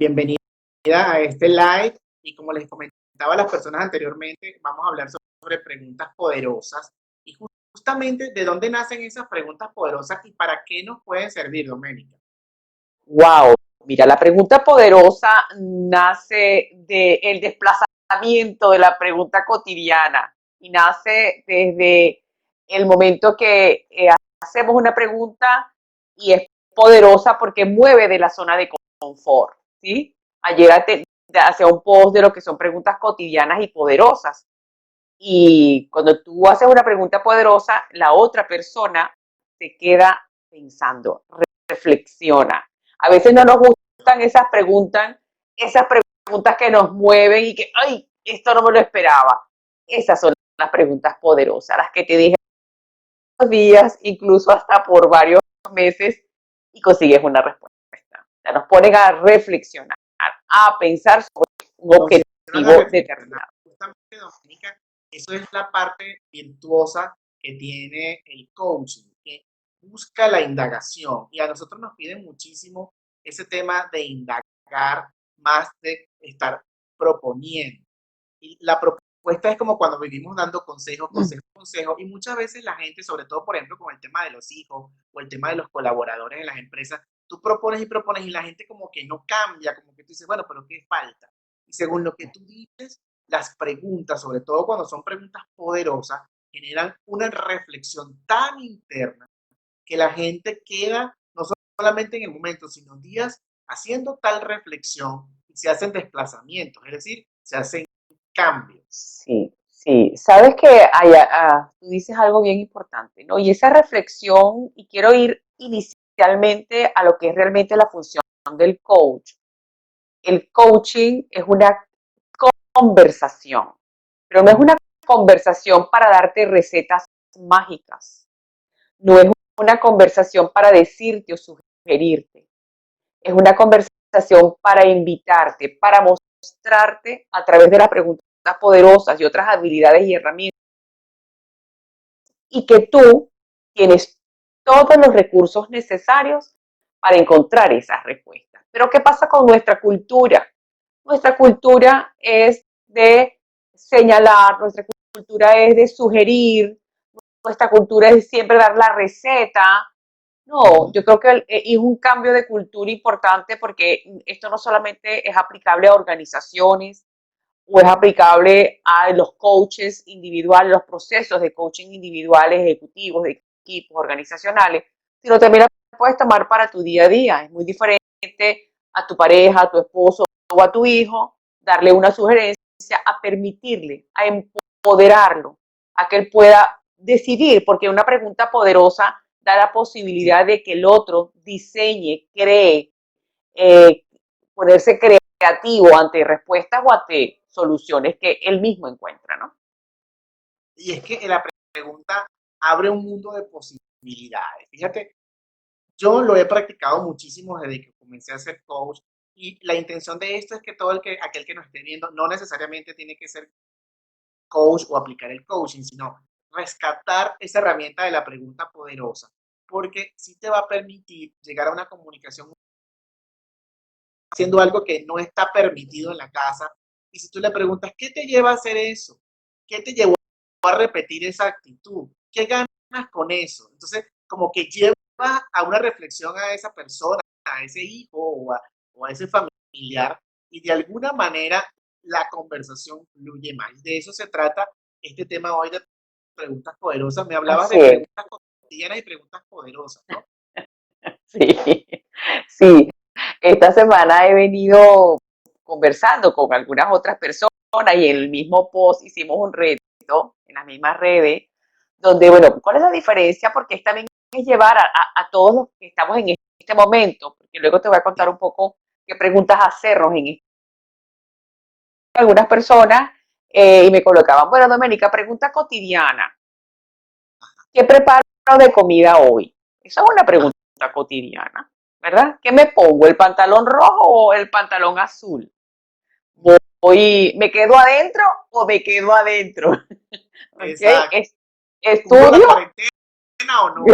Bienvenida a este live y como les comentaba a las personas anteriormente, vamos a hablar sobre preguntas poderosas y justamente de dónde nacen esas preguntas poderosas y para qué nos pueden servir, Doménica. Wow, mira, la pregunta poderosa nace del desplazamiento de la pregunta cotidiana y nace desde el momento que hacemos una pregunta y es poderosa porque mueve de la zona de confort, ¿sí? Ayer hacía un post de lo que son preguntas cotidianas y poderosas. Y cuando tú haces una pregunta poderosa, la otra persona se queda pensando, reflexiona. A veces no nos gustan esas preguntas que nos mueven y que, ay, esto no me lo esperaba. Esas son las preguntas poderosas, las que te dije días, incluso hasta por varios meses, y consigues una respuesta. O sea, nos ponen a reflexionar, a pensar sobre un Nos llevan a objetivo reflexionar. determinado. Justamente, Doménica, eso es la parte virtuosa que tiene el coaching, que busca la indagación y a nosotros nos piden muchísimo ese tema de indagar más de estar proponiendo. Y la propuesta es como cuando vivimos dando consejos, consejos, consejos, y muchas veces la gente, sobre todo, por ejemplo, con el tema de los hijos o el tema de los colaboradores en las empresas, tú propones y la gente como que no cambia, como que tú dices, bueno, pero ¿qué falta? Y según lo que tú dices, las preguntas, sobre todo cuando son preguntas poderosas, generan una reflexión tan interna que la gente queda no solamente en el momento, sino días haciendo tal reflexión y se hacen desplazamientos, es decir, se hacen cambios. Sí, sí. Sabes que tú dices algo bien importante, ¿no? Y esa reflexión, y quiero ir inicialmente a lo que es realmente la función del coach. El coaching es una conversación, pero no es una conversación para darte recetas mágicas, no es una conversación para decirte o sugerirte, es una conversación para invitarte, para mostrarte a través de las preguntas poderosas y otras habilidades y herramientas y que tú tienes todos los recursos necesarios para encontrar esas respuestas. Pero ¿qué pasa con nuestra cultura? Nuestra cultura es de señalar, nuestra cultura es de sugerir, nuestra cultura es de siempre dar la receta. No, yo creo que es un cambio de cultura importante porque esto no solamente es aplicable a organizaciones, o es aplicable a los coaches individuales, los procesos de coaching individuales, ejecutivos, de equipos organizacionales, sino también la puedes tomar para tu día a día. Es muy diferente a tu pareja, a tu esposo o a tu hijo, darle una sugerencia, a permitirle, a empoderarlo, a que él pueda decidir, porque una pregunta poderosa da la Sí. posibilidad de que el otro diseñe, cree, eh, ponerse creativo ante respuestas o ante soluciones que él mismo encuentra, ¿no? Y es que la pregunta abre un mundo de posibilidades. Fíjate, yo lo he practicado muchísimo desde que comencé a ser coach y la intención de esto es que aquel que nos esté viendo no necesariamente tiene que ser coach o aplicar el coaching, sino rescatar esa herramienta de la pregunta poderosa, porque sí te va a permitir llegar a una comunicación haciendo algo que no está permitido en la casa. Y si tú le preguntas, ¿qué te lleva a hacer eso? ¿Qué te llevó a repetir esa actitud? ¿Qué ganas con eso? Entonces, como que lleva a una reflexión a esa persona, a ese hijo o a ese familiar, y de alguna manera la conversación fluye más. De eso se trata este tema hoy de preguntas poderosas. Me hablabas Así de es. preguntas cotidianas y preguntas poderosas, ¿no? Sí, sí. Esta semana he venido conversando con algunas otras personas y en el mismo post hicimos un reto en las mismas redes, donde, bueno, ¿cuál es la diferencia? Porque es también es llevar a todos los que estamos en este momento, porque luego te voy a contar un poco qué preguntas hacernos en algunas personas y me colocaban, bueno, Doménica, pregunta cotidiana, ¿qué preparo de comida hoy? Esa es una pregunta cotidiana, ¿verdad? ¿Qué me pongo, el pantalón rojo o el pantalón azul? ¿Me quedo adentro o me quedo adentro? ¿Ok? Exacto. ¿Cumplo la ¿Estudio? cuarentena o no?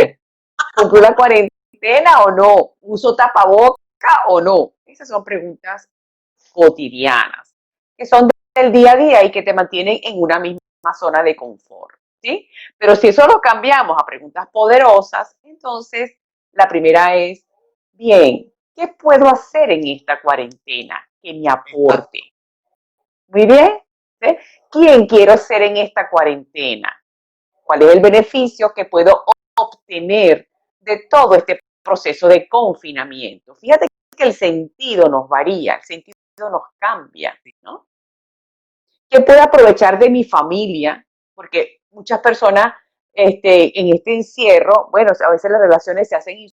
¿Cumplo la cuarentena o no? ¿Uso tapaboca o no? Esas son preguntas cotidianas, que son del día a día y que te mantienen en una misma zona de confort, ¿sí? Pero si eso lo cambiamos a preguntas poderosas, entonces la primera es, bien, ¿qué puedo hacer en esta cuarentena que me Exacto. aporte? Muy bien, ¿sí? ¿Quién quiero ser en esta cuarentena? ¿Cuál es el beneficio que puedo obtener de todo este proceso de confinamiento? Fíjate que el sentido nos varía, el sentido nos cambia, ¿no? ¿Qué puedo aprovechar de mi familia? Porque muchas personas en este encierro, bueno, a veces las relaciones se hacen,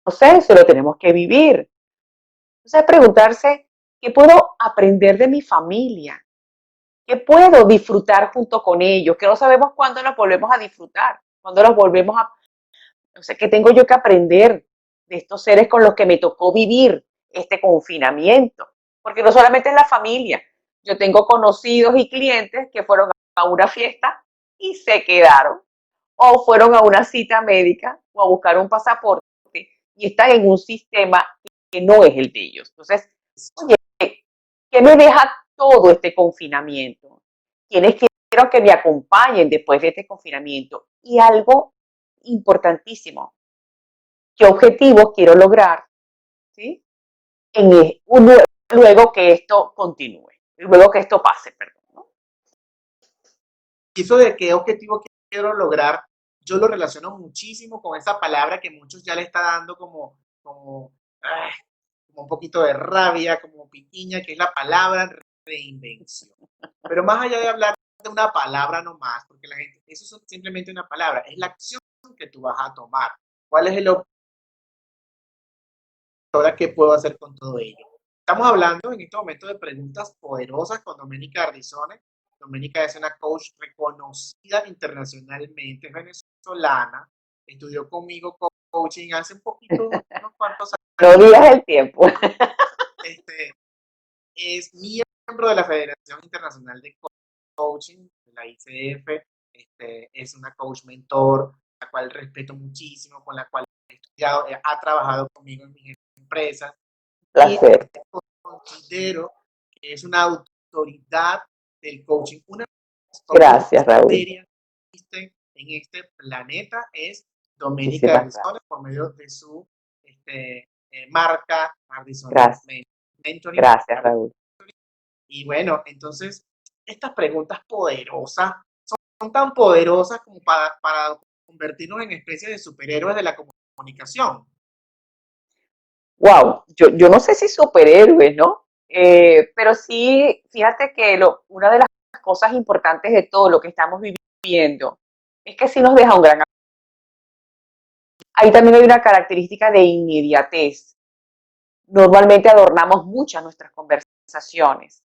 no sé, eso lo tenemos que vivir. Entonces, preguntarse, ¿qué puedo aprender de mi familia? ¿Qué puedo disfrutar junto con ellos? Que no sabemos cuándo nos volvemos a disfrutar, cuándo nos volvemos a... No sé, ¿qué tengo yo que aprender de estos seres con los que me tocó vivir este confinamiento? Porque no solamente es la familia. Yo tengo conocidos y clientes que fueron a una fiesta y se quedaron, o fueron a una cita médica o a buscar un pasaporte y están en un sistema que no es el de ellos. Entonces, oye, ¿qué me deja todo este confinamiento? ¿Quiénes quiero que me acompañen después de este confinamiento? Y algo importantísimo, ¿qué objetivos quiero lograr? ¿Sí? Luego que esto continúe, luego que esto pase, perdón. ¿No? Y eso de qué objetivo quiero lograr, yo lo relaciono muchísimo con esa palabra que muchos ya le está dando como un poquito de rabia, como piquiña, que es la palabra reinvención. Pero más allá de hablar de una palabra nomás, porque la gente, eso es simplemente una palabra, es la acción que tú vas a tomar. ¿Cuál es el objetivo? Ahora, ¿qué puedo hacer con todo ello? Estamos hablando en este momento de preguntas poderosas con Doménica Ardizone. Doménica es una coach reconocida internacionalmente, es venezolana, estudió conmigo coaching hace un poquito, unos cuantos No añitos. digas el tiempo. Este, es miembro de la Federación Internacional de Coaching, de la ICF. Es una coach mentor, la cual respeto muchísimo, con la cual he estudiado, ha trabajado conmigo en mis empresas y Placer. considero que es una autoridad del coaching. Una de las coaches Gracias, más Raúl. serias que existen en este planeta es Doménica Muchísimas Ardizone gracias. por medio de su marca Ardizone Gracias. Mentoring. Gracias, Raúl. Y bueno, entonces, estas preguntas poderosas son tan poderosas como para convertirnos en especies de superhéroes de la comunicación. Wow, yo no sé si superhéroes, ¿no? Pero sí, fíjate que una de las cosas importantes de todo lo que estamos viviendo es que sí nos deja un gran... Ahí también hay una característica de inmediatez. Normalmente adornamos muchas nuestras conversaciones.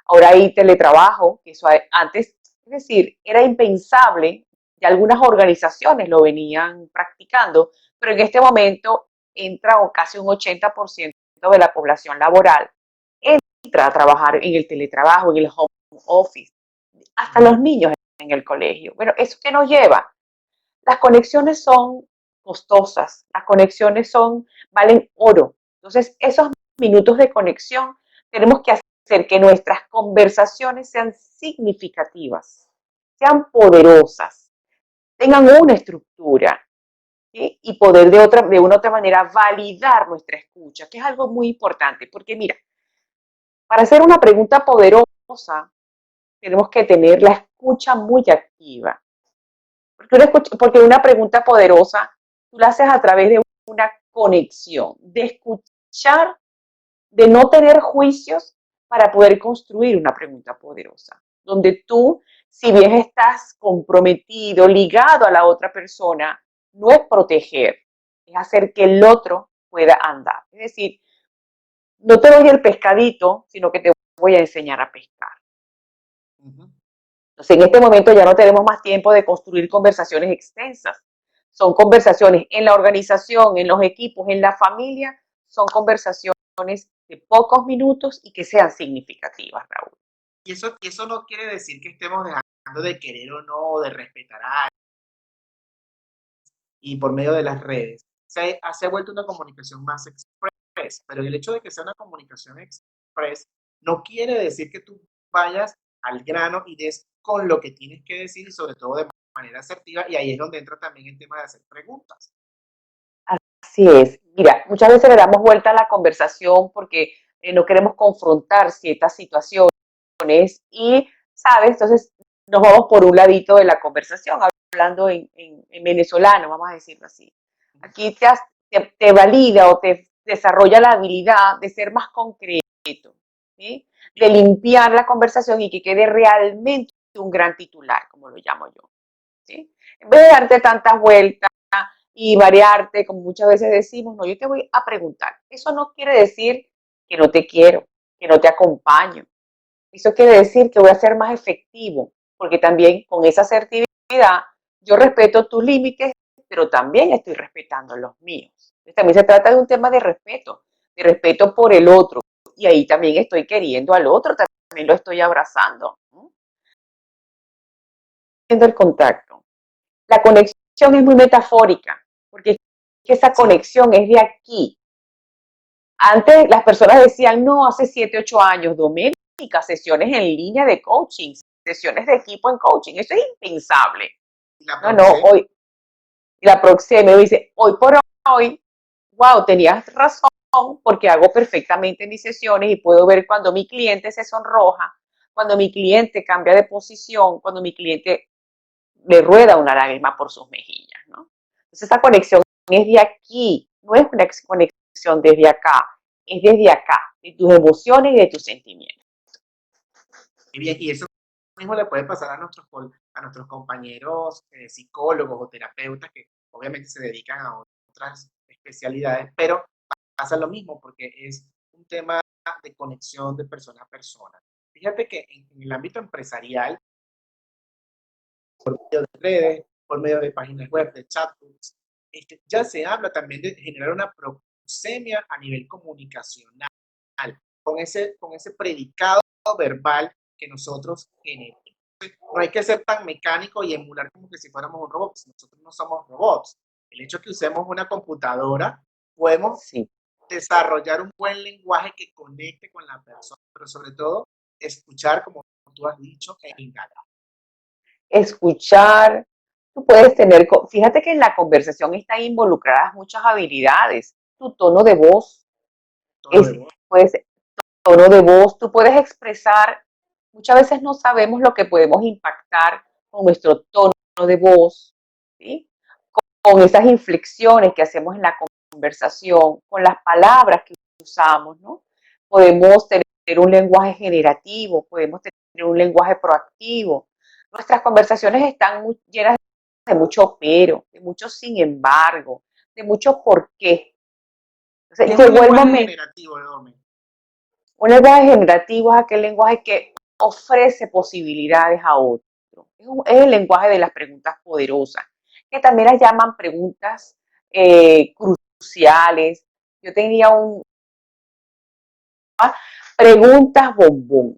Ahora hay teletrabajo, que eso antes, es decir, era impensable, y algunas organizaciones lo venían practicando, pero en este momento entra o casi un 80% de la población laboral entra a trabajar en el teletrabajo, en el home office, hasta los niños en el colegio. Bueno, ¿eso qué nos lleva? Las conexiones son costosas, las conexiones valen oro. Entonces, esos minutos de conexión tenemos que hacer que nuestras conversaciones sean significativas, sean poderosas, tengan una estructura, ¿sí? Y poder de una otra manera validar nuestra escucha, que es algo muy importante, porque mira, para hacer una pregunta poderosa tenemos que tener la escucha muy activa. Porque una pregunta poderosa tú la haces a través de una conexión, de escuchar, de no tener juicios para poder construir una pregunta poderosa, donde tú, si bien estás comprometido, ligado a la otra persona, no es proteger, es hacer que el otro pueda andar. Es decir, no te doy el pescadito, sino que te voy a enseñar a pescar. Uh -huh. Entonces, en este momento ya no tenemos más tiempo de construir conversaciones extensas. Son conversaciones en la organización, en los equipos, en la familia, son conversaciones de pocos minutos y que sean significativas, Raúl. Y eso no quiere decir que estemos dejando de querer o no, de respetar a alguien, y por medio de las redes. Se ha vuelto una comunicación más expresa, express, pero el hecho de que sea una comunicación express no quiere decir que tú vayas al grano y des con lo que tienes que decir y sobre todo de manera asertiva, y ahí es donde entra también el tema de hacer preguntas. Así es. Mira, muchas veces le damos vuelta a la conversación porque no queremos confrontar ciertas situaciones y, ¿sabes? Entonces nos vamos por un ladito de la conversación, hablando en venezolano, vamos a decirlo así. Aquí te valida o te desarrolla la habilidad de ser más concreto, ¿sí? De limpiar la conversación y que quede realmente un gran titular, como lo llamo yo, ¿sí? En vez de darte tantas vueltas y variarte, como muchas veces decimos, no, yo te voy a preguntar. Eso no quiere decir que no te quiero, que no te acompaño. Eso quiere decir que voy a ser más efectivo, porque también con esa asertividad yo respeto tus límites, pero también estoy respetando los míos. Entonces, también se trata de un tema de respeto por el otro. Y ahí también estoy queriendo al otro, también lo estoy abrazando, ¿no? Haciendo el contacto. La conexión es muy metafórica, porque esa Sí, conexión es de aquí. Antes las personas decían, no, hace 7, 8 años, Doménica, sesiones en línea de coaching, sesiones de equipo en coaching, eso es impensable. y la No, no, proxé, hoy, la próxima me dice, hoy por hoy, wow, tenías razón, porque hago perfectamente mis sesiones y puedo ver cuando mi cliente se sonroja, cuando mi cliente cambia de posición, cuando mi cliente le rueda una lágrima por sus mejillas, ¿no? Entonces esa conexión es de aquí, no es una conexión desde acá, es desde acá, de tus emociones y de tus sentimientos. y bien, y eso mismo le puede pasar a nuestros compañeros psicólogos o terapeutas que obviamente se dedican a otras especialidades, pero pasa lo mismo porque es un tema de conexión de persona a persona. Fíjate que en el ámbito empresarial, de redes, por medio de páginas web, de chatbots, ya se habla también de generar una proxemia a nivel comunicacional, con ese predicado verbal que nosotros generamos. No hay que ser tan mecánico y emular como que si fuéramos un robot. Nosotros no somos robots. El hecho de que usemos una computadora, podemos Sí. desarrollar un buen lenguaje que conecte con la persona, pero sobre todo escuchar, como tú has dicho, e indagar. Escuchar, tú puedes tener, fíjate que en la conversación están involucradas muchas habilidades, tu tono de voz, Tono de voz. puede ser tono de voz, tú puedes expresar, muchas veces no sabemos lo que podemos impactar con nuestro tono de voz, ¿sí? Con esas inflexiones que hacemos en la conversación, con las palabras que usamos, ¿no? Podemos tener un lenguaje generativo, podemos tener un lenguaje proactivo. Nuestras conversaciones están llenas de mucho pero, de mucho sin embargo, de mucho por qué. ¿Qué Entonces, es un llegó el lenguaje momento. generativo, Domen? Un lenguaje generativo es aquel lenguaje que ofrece posibilidades a otro. Es el lenguaje de las preguntas poderosas, que también las llaman preguntas cruciales. Yo tenía preguntas bombón.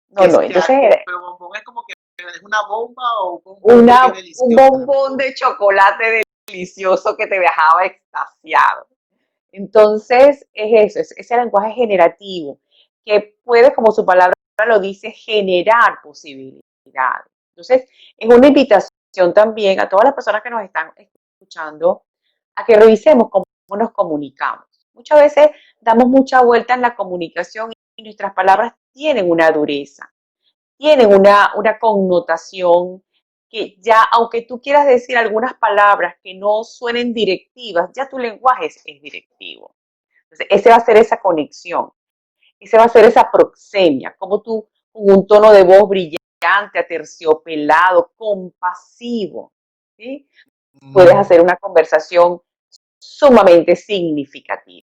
No, no, entonces era Pero bombón es como que es una bomba o un bombón de qué un delicioso. bombón de chocolate delicioso que te dejaba extasiado. Entonces, es eso, es ese lenguaje generativo que puede, como su palabra lo dice, generar posibilidades. Entonces, es una invitación también a todas las personas que nos están escuchando a que revisemos cómo nos comunicamos. Muchas veces damos mucha vuelta en la comunicación y nuestras palabras tienen una dureza, tienen una connotación que ya, aunque tú quieras decir algunas palabras que no suenen directivas, ya tu lenguaje es directivo. Entonces, ese va a ser esa conexión, ese va a ser esa proxemia, como tú con un tono de voz brillante, aterciopelado, compasivo, ¿sí? Puedes Mm, hacer una conversación sumamente significativa,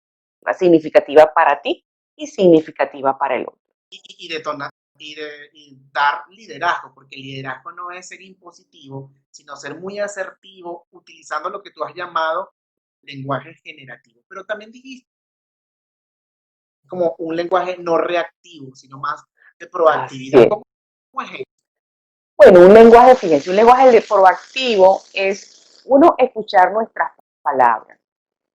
significativa para ti y significativa para el otro. y detonar y dar liderazgo, porque el liderazgo no es ser impositivo, sino ser muy asertivo, utilizando lo que tú has llamado lenguaje generativo. Pero también dijiste como un lenguaje no reactivo, sino más de Así proactividad. es. ¿Cómo es eso? Bueno, un lenguaje, fíjense, un lenguaje proactivo es uno escuchar nuestras palabras.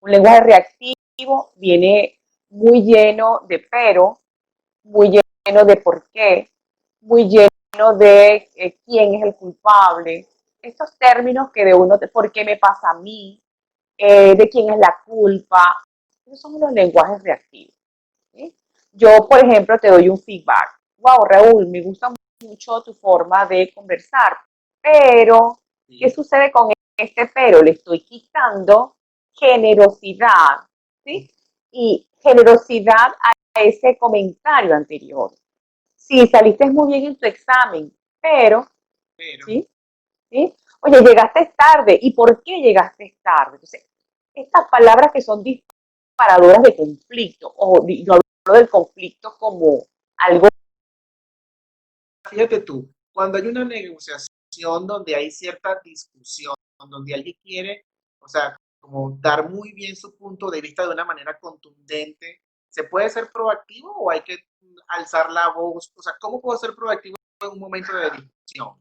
Un lenguaje reactivo viene muy lleno de pero, muy lleno de por qué, muy lleno de quién es el culpable. Estos términos que de uno, ¿por qué me pasa a mí? De quién es la culpa. Esos son los lenguajes reactivos. ¿Sí? Yo, por ejemplo, te doy un feedback. Wow, Raúl, me gusta mucho tu forma de conversar, pero, ¿qué Sí. sucede con este pero? Le estoy quitando generosidad, ¿sí? Y generosidad a ese comentario anterior. Sí, saliste muy bien en tu examen, pero, Pero, ¿sí? ¿Sí? Oye, llegaste tarde. ¿Y por qué llegaste tarde? Entonces, estas palabras que son disparadoras de conflicto, o no hablo del conflicto como algo. fíjate tú, cuando hay una negociación donde hay cierta discusión, donde alguien quiere, o sea, como dar muy bien su punto de vista de una manera contundente, ¿se puede ser proactivo o hay que alzar la voz? O sea, ¿cómo puedo ser proactivo en un momento de discusión?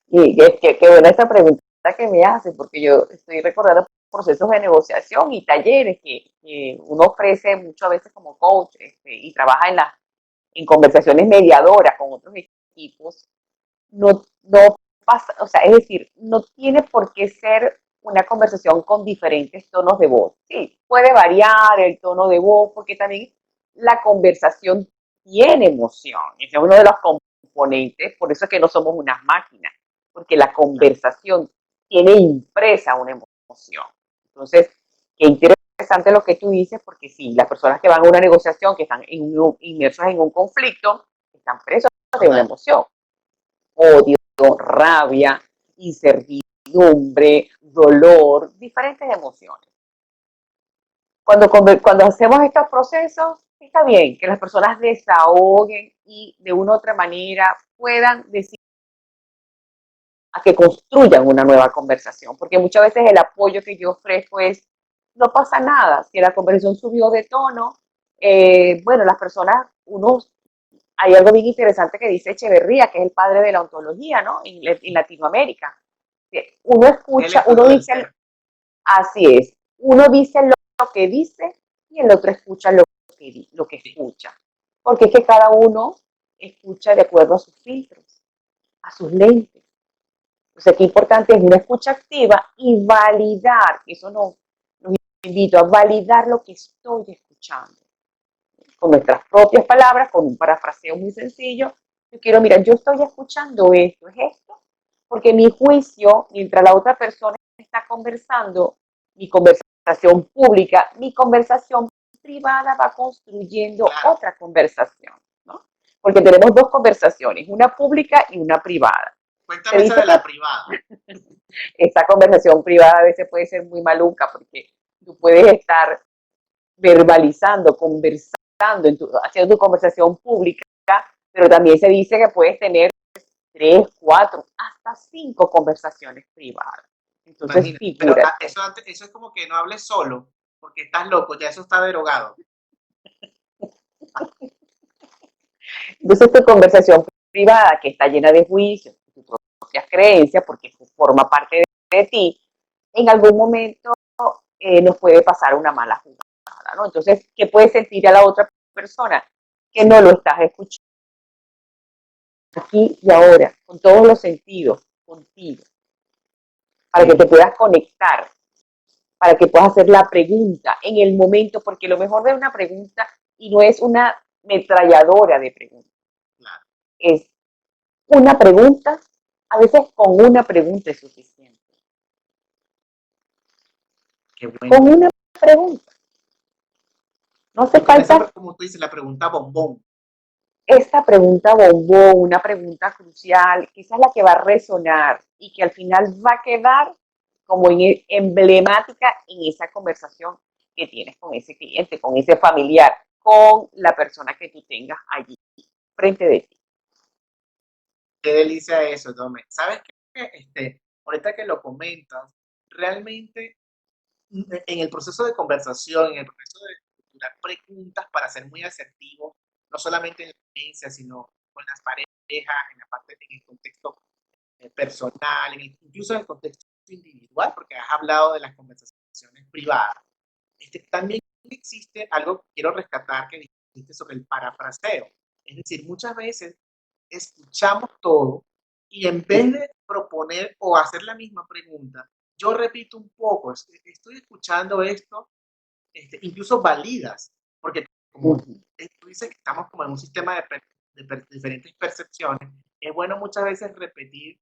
Y qué buena esa pregunta que me hace, porque yo estoy recordando procesos de negociación y talleres que uno ofrece muchas veces como coach y trabaja en conversaciones mediadoras con otros equipos. No pasa, o sea, es decir, no tiene por qué ser una conversación con diferentes tonos de voz. Sí, puede variar el tono de voz, porque también la conversación tiene emoción. Ese es uno de los componentes, por eso es que no somos unas máquinas, porque la conversación tiene impresa una emoción. Entonces, qué interesante lo que tú dices, porque sí, las personas que van a una negociación, que están inmersos en un conflicto, están presos de una Total. emoción: odio, rabia, incertidumbre, dolor, diferentes emociones. Cuando hacemos estos procesos, está bien que las personas desahoguen y de una u otra manera puedan decir a que construyan una nueva conversación, porque muchas veces el apoyo que yo ofrezco es, no pasa nada, si la conversación subió de tono, bueno, las personas, hay algo bien interesante que dice Echeverría, que es el padre de la ontología, ¿no? En Latinoamérica. Uno El escucha, uno estudio del dice, ser. así es, uno dice lo que dice y el otro escucha lo que Sí, escucha. Porque es que cada uno escucha de acuerdo a sus filtros, a sus lentes. O sea, qué importante es una escucha activa y validar, eso nos invito a validar lo que estoy escuchando con nuestras propias palabras, con un parafraseo muy sencillo. Yo quiero, mira, yo estoy escuchando esto, es esto, porque mi juicio, mientras la otra persona está conversando, mi conversación pública, mi conversación privada va construyendo claro. otra conversación, ¿no? Porque tenemos dos conversaciones, una pública y una privada. Se Cuéntame esa dice de que la privada. esa conversación privada a veces puede ser muy maluca porque tú puedes estar verbalizando, conversando, haciendo tu conversación pública, pero también se dice que puedes tener 3, 4, hasta 5 conversaciones privadas. Entonces, Imagínate. Pero figúrate. eso es como que no hables solo, porque estás loco, ya eso está derogado. Entonces, tu conversación privada, que está llena de juicios, tus propias creencias, porque forma parte de ti, en algún momento nos puede pasar una mala jugada, ¿no? Entonces, ¿qué puede sentir a la otra persona? Que no lo Sí, estás escuchando aquí y ahora, con todos los sentidos, contigo, para que te sí, puedas conectar, para que puedas hacer la pregunta en el momento, porque lo mejor de una pregunta, y no es una metralladora de preguntas, claro. es una pregunta, a veces con una pregunta es suficiente. Qué Con bueno. una pregunta, no hace Y con esa, falta como tú dices, la pregunta bombón. esta pregunta bombón, una pregunta crucial, que esa es la que va a resonar y que al final va a quedar como emblemática en esa conversación que tienes con ese cliente, con ese familiar, con la persona que tú tengas allí frente de ti. Qué delicia eso, Tome. ¿Sabes qué? Ahorita que lo comentas, realmente en el proceso de conversación, en el proceso de estructurar preguntas para ser muy asertivo, no solamente en la audiencia, sino con las parejas, en la parte, en el contexto personal, incluso en el contexto individual, porque has hablado de las conversaciones privadas. También existe algo que quiero rescatar que dijiste sobre el parafraseo. Es decir, muchas veces escuchamos todo y en vez de proponer o hacer la misma pregunta, yo repito un poco, estoy escuchando esto, incluso validas, porque como tú dices que estamos como en un sistema de diferentes percepciones, es bueno muchas veces repetir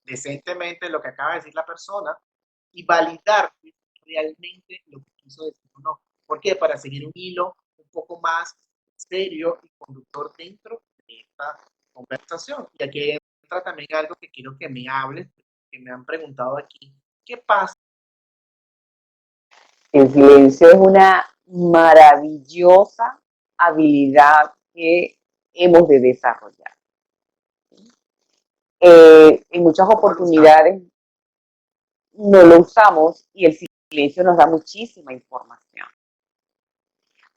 decentemente lo que acaba de decir la persona y validar realmente lo que quiso decir o no. ¿Por qué? Para seguir un hilo un poco más serio y conductor dentro de esta conversación. Y aquí entra también algo que quiero que me hables, que me han preguntado aquí. ¿Qué pasa? El silencio es una maravillosa habilidad que hemos de desarrollar. En muchas ¿Cómo lo usamos? oportunidades no lo usamos y el silencio nos da muchísima información.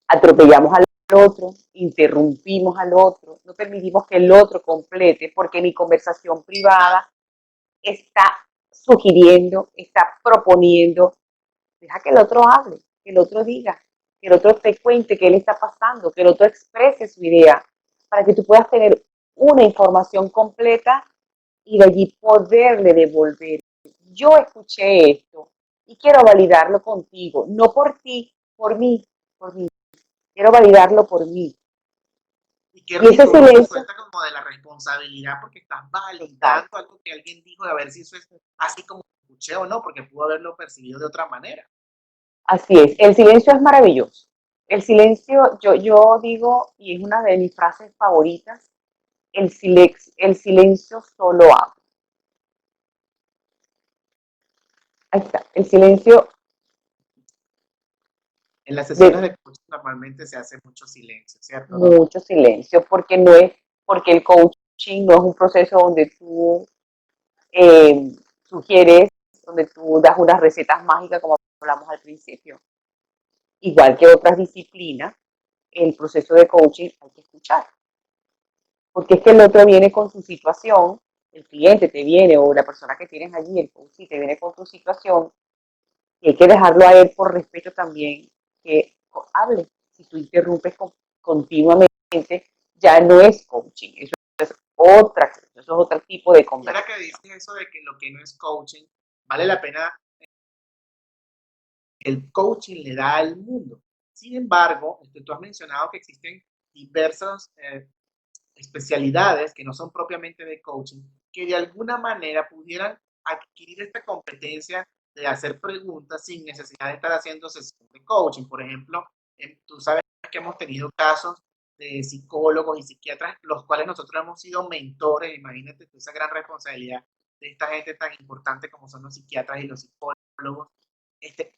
Atropellamos al otro, interrumpimos al otro, no permitimos que el otro complete porque mi conversación privada está sugiriendo, está proponiendo. Deja que el otro hable, que el otro diga, que el otro te cuente qué le está pasando, que el otro exprese su idea, para que tú puedas tener una información completa y de allí poderle devolver. Yo escuché esto y quiero validarlo contigo, no por ti, por mí, por mí. Quiero validarlo por mí. Y qué Y ese rico, uno se silencio, suelta como de la responsabilidad porque estás total, validando algo que alguien dijo, a ver si eso es así como escuché o no, porque pudo haberlo percibido de otra manera. así es. El silencio es maravilloso. El silencio, yo digo, y es una de mis frases favoritas, el silencio solo habla. Ahí está. El silencio En las sesiones de de coaching normalmente se hace mucho silencio, ¿cierto? ¿No? mucho silencio, porque no es, porque el coaching no es un proceso donde tú sugieres, donde tú das unas recetas mágicas como hablamos al principio. Igual que otras disciplinas, el proceso de coaching hay que escuchar. Porque es que el otro viene con su situación, el cliente te viene o la persona que tienes allí, el coach, te viene con su situación y hay que dejarlo a él por respeto también que hable. Si tú interrumpes continuamente, ya no es coaching, eso es otra cosa, eso es otro tipo de Y ahora que conversación. dices eso de que lo que no es coaching, vale la pena, el coaching le da al mundo. Sin embargo, tú has mencionado que existen diversas especialidades que no son propiamente de coaching, que de alguna manera pudieran adquirir esta competencia de hacer preguntas sin necesidad de estar haciendo sesión de coaching. Por ejemplo, tú sabes que hemos tenido casos de psicólogos y psiquiatras, los cuales nosotros hemos sido mentores. Imagínate tú esa gran responsabilidad de esta gente tan importante como son los psiquiatras y los psicólogos.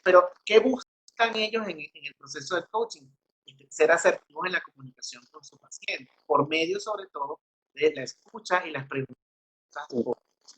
Pero, ¿qué buscan ellos en el proceso del coaching? Ser asertivos en la comunicación con su paciente, por medio sobre todo de la escucha y las preguntas.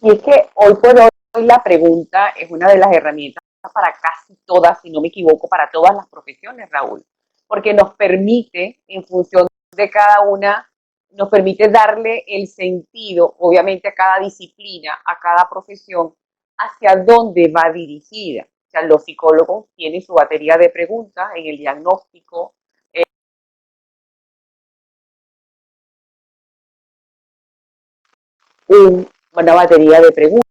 Y es que hoy por hoy la pregunta es una de las herramientas para casi todas, si no me equivoco, para todas las profesiones, Raúl, porque nos permite, en función de cada una, nos permite darle el sentido, obviamente, a cada disciplina, a cada profesión, hacia dónde va dirigida. O sea, los psicólogos tienen su batería de preguntas en el diagnóstico, una batería de preguntas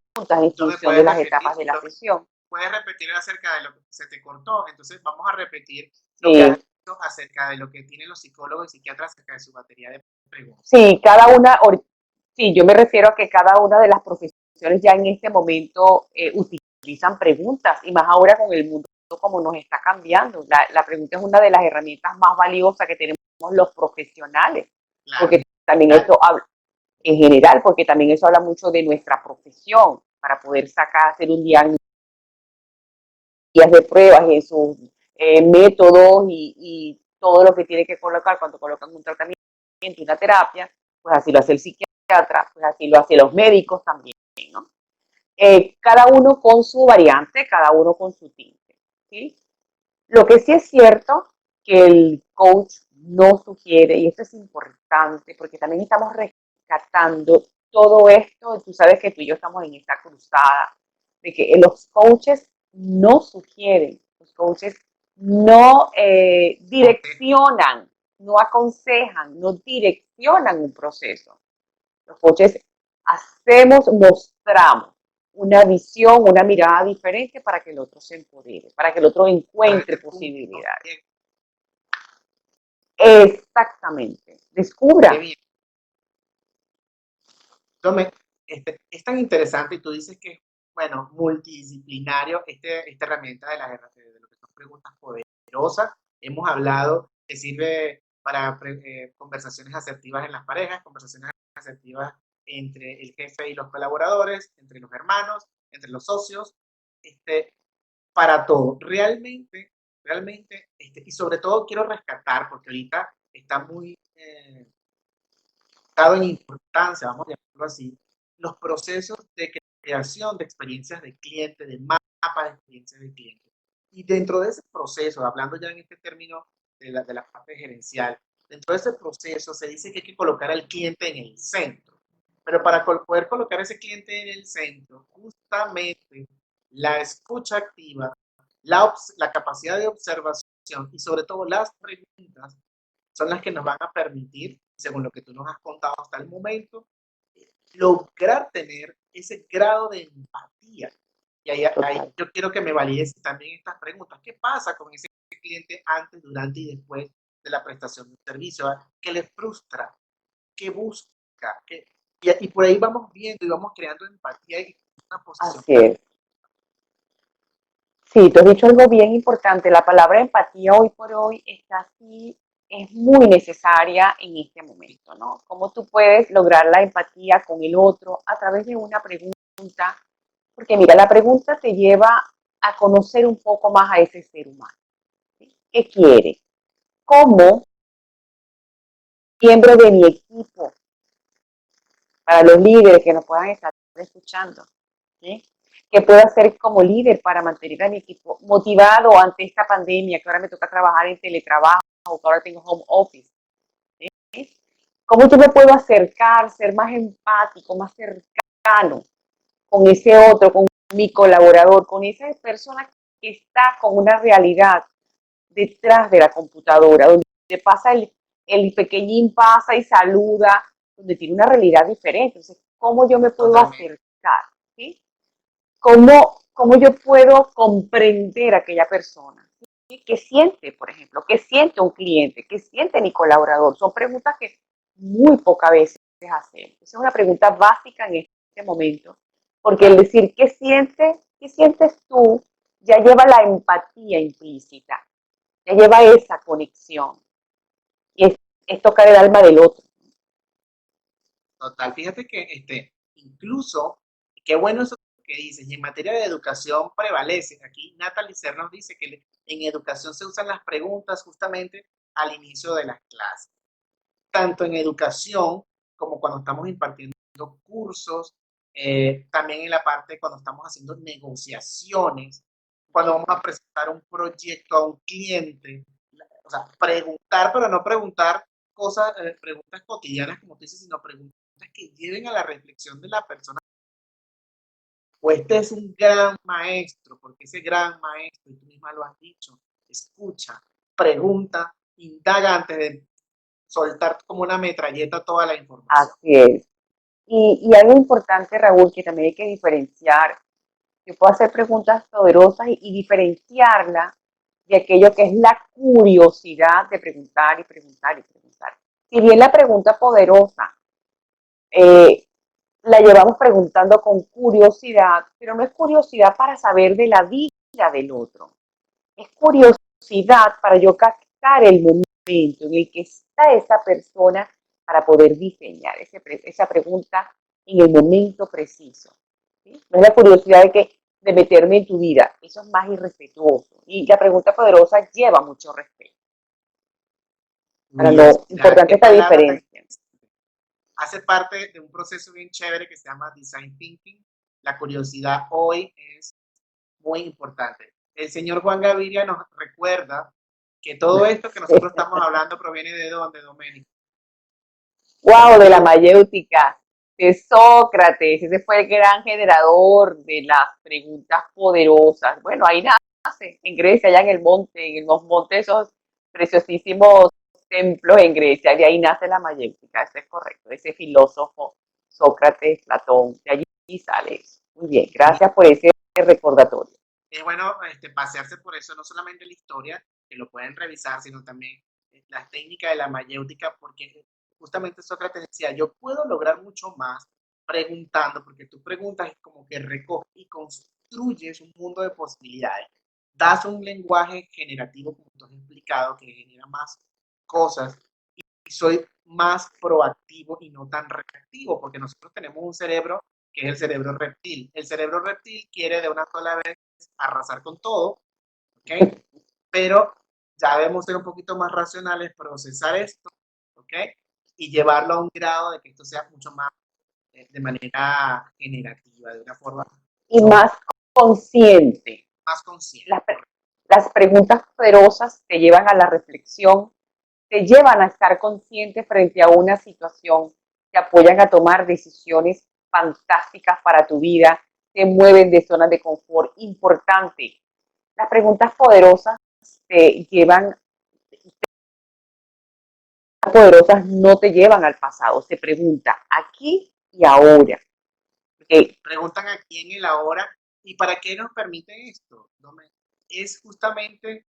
en No me función de puedes las repetir, etapas de la sesión. puedes repetir acerca de lo que se te cortó. Entonces, vamos a repetir lo que has Sí, dicho acerca de lo que tienen los psicólogos y psiquiatras acerca de su batería de preguntas. sí, sí, yo me refiero a que cada una de las profesiones ya en este momento utilizan preguntas y más ahora con el mundo como nos está cambiando. La pregunta es una de las herramientas más valiosas que tenemos los profesionales, Claro, porque en también general, eso habla, en general, porque también eso habla mucho de nuestra profesión, para poder sacar, hacer un diagnóstico de pruebas y sus métodos y todo lo que tiene que colocar cuando colocan un tratamiento y una terapia, pues así lo hace el psiquiatra, pues así lo hacen los médicos también, ¿no? Cada uno con su variante, cada uno con su tinte, ¿sí? Lo que sí es cierto que el coach no sugiere, y esto es importante, porque también estamos rescatando todo esto, tú sabes que tú y yo estamos en esta cruzada, de que los coaches no sugieren, los coaches no direccionan, no aconsejan, no direccionan un proceso. Los coaches mostramos una visión, una mirada diferente para que el otro se empodere, para que el otro Para encuentre este punto, posibilidades. Exactamente. qué Descubra. bien. Tome, es tan interesante y tú dices que, bueno, multidisciplinario, esta herramienta de lo que son preguntas poderosas. Hemos hablado que sirve para conversaciones asertivas en las parejas, conversaciones asertivas entre el jefe y los colaboradores, entre los hermanos, entre los socios, este, para todo. Realmente, y sobre todo quiero rescatar, porque ahorita está muy dado en importancia, vamos a llamarlo así, los procesos de creación de experiencias de cliente, de mapas de experiencias de cliente. Y dentro de ese proceso, hablando ya en este término de la parte gerencial, dentro de ese proceso se dice que hay que colocar al cliente en el centro. Pero para poder colocar a ese cliente en el centro, justamente la escucha activa, la capacidad de observación y sobre todo las preguntas son las que nos van a permitir, según lo que tú nos has contado hasta el momento, lograr tener ese grado de empatía. Y ahí Total. yo quiero que me valides también estas preguntas. ¿Qué pasa con ese cliente antes, durante y después de la prestación de un servicio? ¿Qué le frustra? ¿Qué busca? Y por ahí vamos viendo y vamos creando empatía y una posición. Así es. Sí, tú has dicho algo bien importante. La palabra empatía hoy por hoy está así, es muy necesaria en este momento, ¿no? ¿Cómo tú puedes lograr la empatía con el otro a través de una pregunta? Porque mira, la pregunta te lleva a conocer un poco más a ese ser humano. ¿Sí? ¿Qué quiere? ¿Cómo miembro de mi equipo, para los líderes que nos puedan estar escuchando? ¿Sí? ¿Qué puedo hacer como líder para mantener a mi equipo motivado ante esta pandemia, que ahora me toca trabajar en teletrabajo, que ahora tengo home office? ¿Sí? ¿Cómo yo me puedo acercar, ser más empático, más cercano con ese otro, con mi colaborador, con esa persona que está con una realidad detrás de la computadora, donde pasa el pequeñín pasa y saluda, donde tiene una realidad diferente? Entonces, ¿cómo yo me puedo Totalmente. acercar? ¿Sí? ¿Cómo yo puedo comprender a aquella persona? ¿Sí? ¿Qué siente, por ejemplo? ¿Qué siente un cliente? ¿Qué siente mi colaborador? Son preguntas que muy pocas veces hacemos. Esa es una pregunta básica en este momento, porque el decir qué sientes tú, ya lleva la empatía implícita, ya lleva esa conexión, y es tocar el alma del otro. Total, fíjate que incluso, qué bueno eso que dices, y en materia de educación prevalece. Aquí Natalie Ser nos dice que en educación se usan las preguntas justamente al inicio de las clases, tanto en educación como cuando estamos impartiendo cursos, también en la parte cuando estamos haciendo negociaciones, cuando vamos a presentar un proyecto a un cliente, o sea, preguntar, pero no preguntar cosas, preguntas cotidianas como tú dices, sino preguntas que lleven a la reflexión de la persona. O este es un gran maestro, porque ese gran maestro, y tú misma lo has dicho, escucha, pregunta, indaga antes de soltar como una metralleta toda la información. Así es. Y algo importante, Raúl, que también hay que diferenciar, yo puedo hacer preguntas poderosas y diferenciarla de aquello que es la curiosidad de preguntar y preguntar y preguntar. Si bien la pregunta poderosa eh, la llevamos preguntando con curiosidad, pero no es curiosidad para saber de la vida del otro, es curiosidad para yo captar el momento en el que está esa persona para poder diseñar esa pregunta en el momento preciso. ¿Sí? No es la curiosidad de meterme en tu vida, eso es más irrespetuoso. Y la pregunta poderosa lleva mucho respeto. Para lo Curiosidad, importante qué esta palabra tan diferencia. interesante. Hace parte de un proceso bien chévere que se llama Design Thinking. La curiosidad hoy es muy importante. El señor Juan Gaviria nos recuerda que todo esto que nosotros estamos hablando proviene de dónde, Doménico. De la Wow, de la mayéutica. mayéutica, de Sócrates, ese fue el gran generador de las preguntas poderosas. Bueno, ahí nace en Grecia, allá en los montes, esos preciosísimos templos en Grecia, de ahí nace la mayéutica, eso es correcto, ese filósofo Sócrates, Platón, de allí sale eso. Muy bien, Y gracias por ese recordatorio. es bueno pasearse por eso, no solamente la historia, que lo pueden revisar, sino también las técnicas de la mayéutica, porque justamente Sócrates decía, yo puedo lograr mucho más preguntando, porque tú preguntas y como que recoges y construyes un mundo de posibilidades. Das un lenguaje generativo, como tú has explicado, que genera más cosas y soy más proactivo y no tan reactivo, porque nosotros tenemos un cerebro que es el cerebro reptil. El cerebro reptil quiere de una sola vez arrasar con todo, ¿ok? Pero ya debemos ser un poquito más racionales, procesar esto, ¿ok? Y llevarlo a un grado de que esto sea mucho más de manera generativa, de una forma Y más consciente. más consciente. Las, las preguntas poderosas te llevan a la reflexión, te llevan a estar consciente frente a una situación, te apoyan a tomar decisiones fantásticas para tu vida, te mueven de zonas de confort. Importante, las preguntas poderosas te llevan, las poderosas no te llevan al pasado, se pregunta aquí y ahora. Okay. Preguntan aquí en el ahora, ¿y para qué nos permite esto? Es justamente,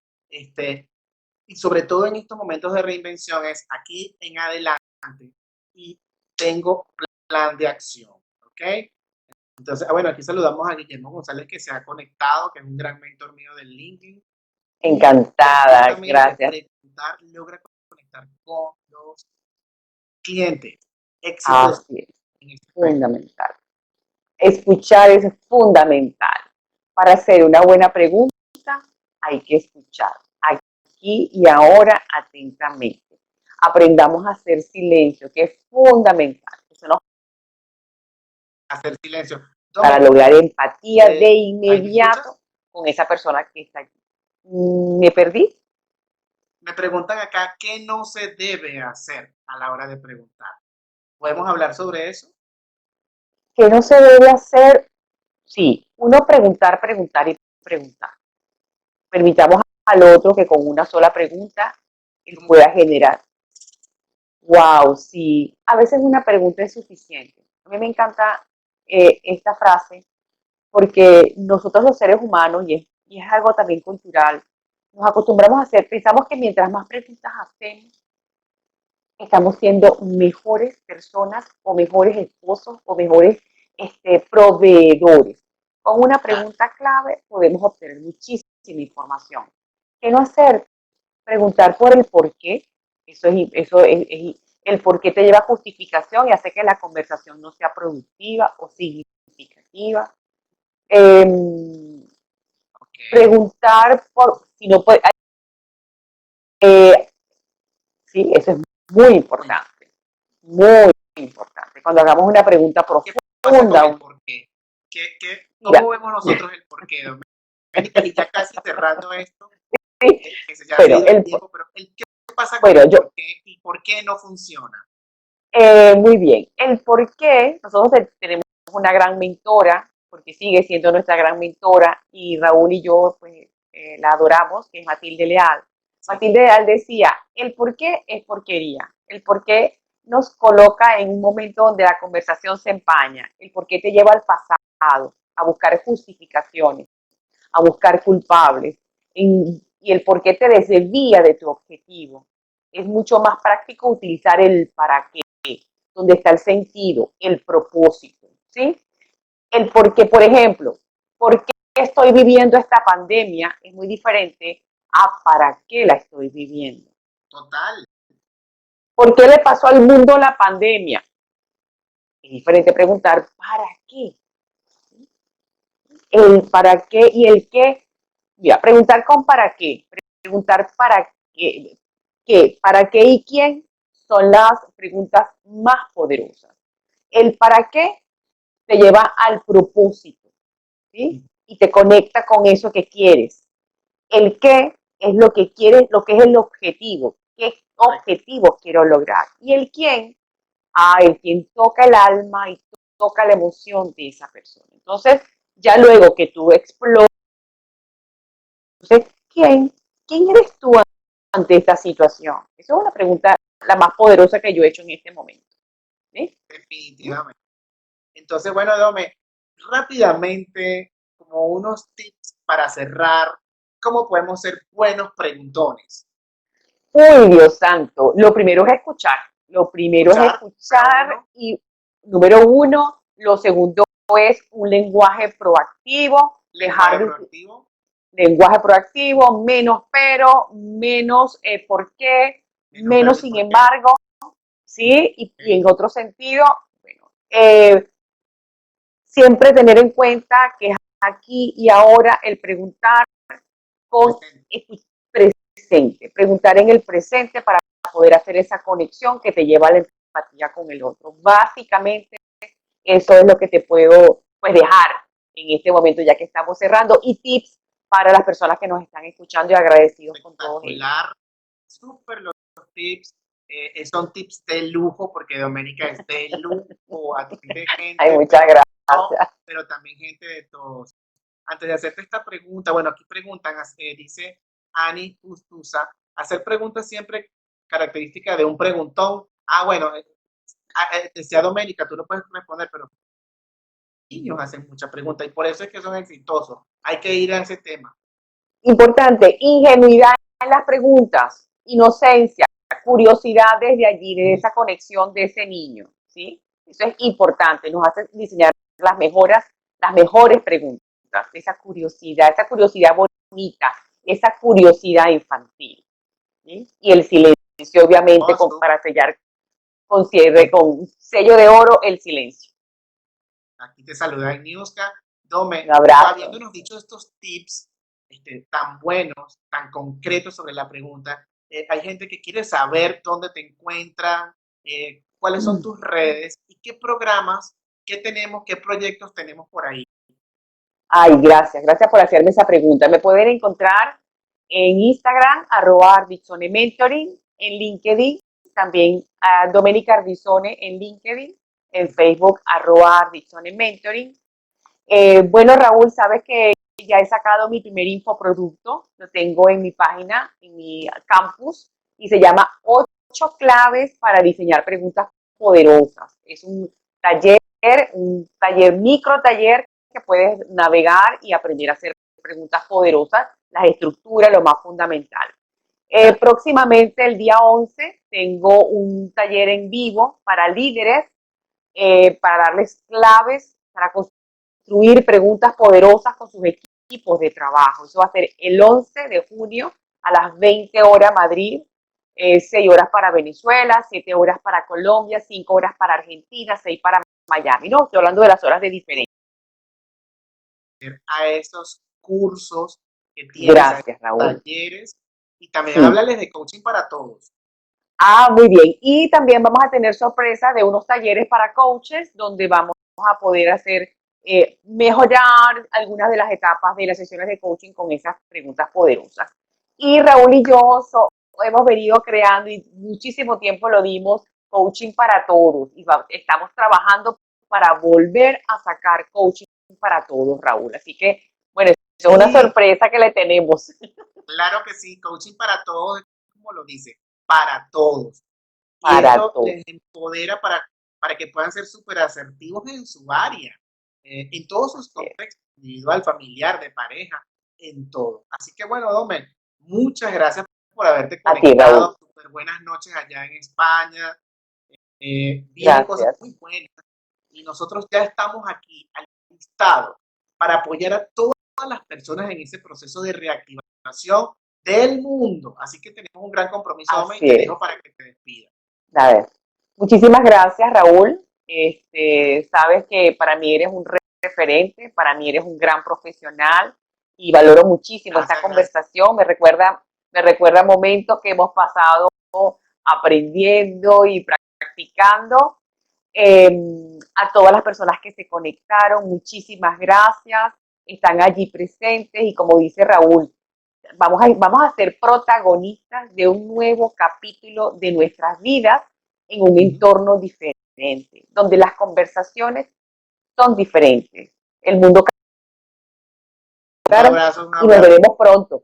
y sobre todo en estos momentos de reinvención, es aquí en adelante y tengo plan de acción, ¿ok? Entonces, bueno, aquí saludamos a Guillermo González que se ha conectado, que es un gran mentor mío del LinkedIn. Y Encantada, justamente gracias. preguntar logra conectar con los clientes exitosos Así es, en este momento. fundamental. Escuchar es fundamental. Para hacer una buena pregunta hay que escuchar aquí y ahora atentamente. Aprendamos a hacer silencio, que es fundamental. Eso nos Hacer silencio. para Domen, lograr empatía de ¿ahí me inmediato escuchas? con esa persona que está allí. ¿Me perdí? Me preguntan acá qué no se debe hacer a la hora de preguntar. ¿Podemos hablar sobre eso? ¿Qué no se debe hacer? Sí, uno preguntar, preguntar y preguntar. Permitamos al otro que con una sola pregunta él Como, pueda generar. Wow, sí. A veces una pregunta es suficiente. A mí me encanta esta frase porque nosotros los seres humanos, y es algo también cultural, nos acostumbramos a hacer, pensamos que mientras más preguntas hacemos, estamos siendo mejores personas o mejores esposos o mejores proveedores. Con una pregunta clave podemos obtener muchísima información. ¿Qué no hacer? Preguntar por el por qué. Eso es el por qué te lleva a justificación y hace que la conversación no sea productiva o significativa. ok, Preguntar por si no puede. Eh, sí, eso es muy muy, importante. Muy importante. Cuando hagamos una pregunta ¿qué pasa con el profunda, por qué? mira, ¿Cómo vemos nosotros el por qué, Doménica? Y ya casi cerrando esto, sí, que se ya ha pero seguido el tiempo, pero ¿qué pasa con bueno, el yo, por qué y por qué no funciona? muy bien. El por qué, nosotros tenemos una gran mentora, porque sigue siendo nuestra gran mentora, y Raúl y yo, pues, la adoramos, que es Matilde Leal. Sí, Matilde Leal decía, el por qué es porquería. El por qué nos coloca en un momento donde la conversación se empaña. El por qué te lleva al pasado, a buscar justificaciones, a buscar culpables, y el por qué te desvía de tu objetivo. Es mucho más práctico utilizar el para qué, donde está el sentido, el propósito, ¿sí? El por qué, por ejemplo, ¿por qué estoy viviendo esta pandemia? Es muy diferente a para qué la estoy viviendo. total. ¿Por qué le pasó al mundo la pandemia? Es diferente preguntar ¿para qué? El para qué y el qué. Mira, preguntar con para qué, preguntar para qué y quién son las preguntas más poderosas. El para qué te lleva al propósito, ¿sí? Y te conecta con eso que quieres. El qué es lo que quieres, lo que es el objetivo. ¿Qué objetivo quiero lograr? Y el quién, el quien toca el alma y toca la emoción de esa persona. Entonces, ya luego que tú exploras ¿quién eres tú ante esta situación? Esa es una pregunta la más poderosa que yo he hecho en este momento. ¿Sí? Definitivamente. Entonces, bueno, Dome, rápidamente, como unos tips para cerrar, ¿cómo podemos ser buenos preguntones? Uy, Dios santo, lo primero es escuchar. Lo primero es Escuchar, número escuchar uno, y número uno, lo segundo es un lenguaje proactivo, lenguaje dejar proactivo, lenguaje proactivo, menos pero, menos por qué, menos pero menos y sin por qué. embargo, ¿sí? Y en Okay. otro sentido, bueno, siempre tener en cuenta que es aquí y ahora el preguntar con Presente. presente, preguntar en el presente para poder hacer esa conexión que te lleva a la empatía con el otro. Básicamente, eso es lo que te puedo pues, dejar en este momento, ya que estamos cerrando, y tips para las personas que nos están escuchando y agradecidos con todos ellos. Espectacular. Súper los tips. Son tips de lujo porque Doménica es de lujo, atiende Ay, gente, muchas pero no, gracias. pero también gente de todos. Antes de hacerte esta pregunta, bueno, aquí preguntan, dice Ani Justusa, hacer preguntas siempre característica de un preguntón. Ah, bueno, decía Doménica, tú no puedes responder, pero niños hacen muchas preguntas y por eso es que son exitosos. Hay que ir a ese tema. Importante, ingenuidad en las preguntas, inocencia, curiosidad desde allí, de esa conexión de ese niño, ¿sí? Eso es importante, nos hace diseñar las mejores preguntas, esa curiosidad bonita, esa curiosidad infantil, ¿sí? Y el silencio, obviamente, para sellar con cierre, con sello de oro, el silencio. Aquí te saluda Niuska. Un Dome, abrazo. habiéndonos dicho estos tips tan buenos, tan concretos sobre la pregunta, hay gente que quiere saber dónde te encuentran, cuáles son tus redes y qué programas, qué tenemos, qué proyectos tenemos por ahí. Ay, gracias por hacerme esa pregunta. Me pueden encontrar en Instagram, @Ardizone Mentoring, en LinkedIn, también a Domenica Ardizone en LinkedIn, en Facebook, @Ardizone Mentoring. Bueno, Raúl, sabes que ya he sacado mi primer infoproducto, lo tengo en mi página, en mi campus, y se llama 8 claves para diseñar preguntas poderosas. Es un taller, micro taller que puedes navegar y aprender a hacer preguntas poderosas, las estructuras, lo más fundamental. Próximamente, el día 11, tengo un taller en vivo para líderes, para darles claves, para construir preguntas poderosas con sus equipos de trabajo. Eso va a ser el 11 de junio a las 20 horas Madrid, 6 horas para Venezuela, 7 horas para Colombia, 5 horas para Argentina, 6 para Miami. No, estoy hablando de las horas de diferencia. A esos cursos que tienes, a Gracias, Raúl. talleres y también Sí. háblales de coaching para todos. Ah, muy bien. Y también vamos a tener sorpresa de unos talleres para coaches donde vamos a poder hacer mejorar algunas de las etapas de las sesiones de coaching con esas preguntas poderosas. Y Raúl y yo hemos venido creando y muchísimo tiempo lo dimos coaching para todos y estamos trabajando para volver a sacar coaching para todos, Raúl. Así que, bueno, es una Sí, sorpresa que le tenemos. claro que sí, coaching para todos, como lo dice, para todos. Y Para esto todos. les empodera para que puedan ser súper asertivos en su área, en todos sus contextos, individual, familiar, de pareja, en todo. Así que bueno, Domen, muchas gracias por haberte A ti, Raúl. conectado. Súper buenas noches allá en España. Vienen cosas Gracias. muy buenas y nosotros ya estamos aquí alistados para apoyar a todas las personas en ese proceso de reactivación del mundo. Así que tenemos un gran compromiso, Domen, y Así te es. dejo para que te despidas. A ver, muchísimas gracias, Raúl. Sabes que para mí eres un referente, para mí eres un gran profesional y valoro muchísimo esta Gracias, gracias. conversación. Me recuerda momentos que hemos pasado aprendiendo y practicando. A todas las personas que se conectaron, muchísimas gracias. Están allí presentes y como dice Raúl, vamos a ser protagonistas de un nuevo capítulo de nuestras vidas en un entorno diferente, donde las conversaciones son diferentes. El mundo Un Claro, abrazo, un y nos abrazo. veremos pronto.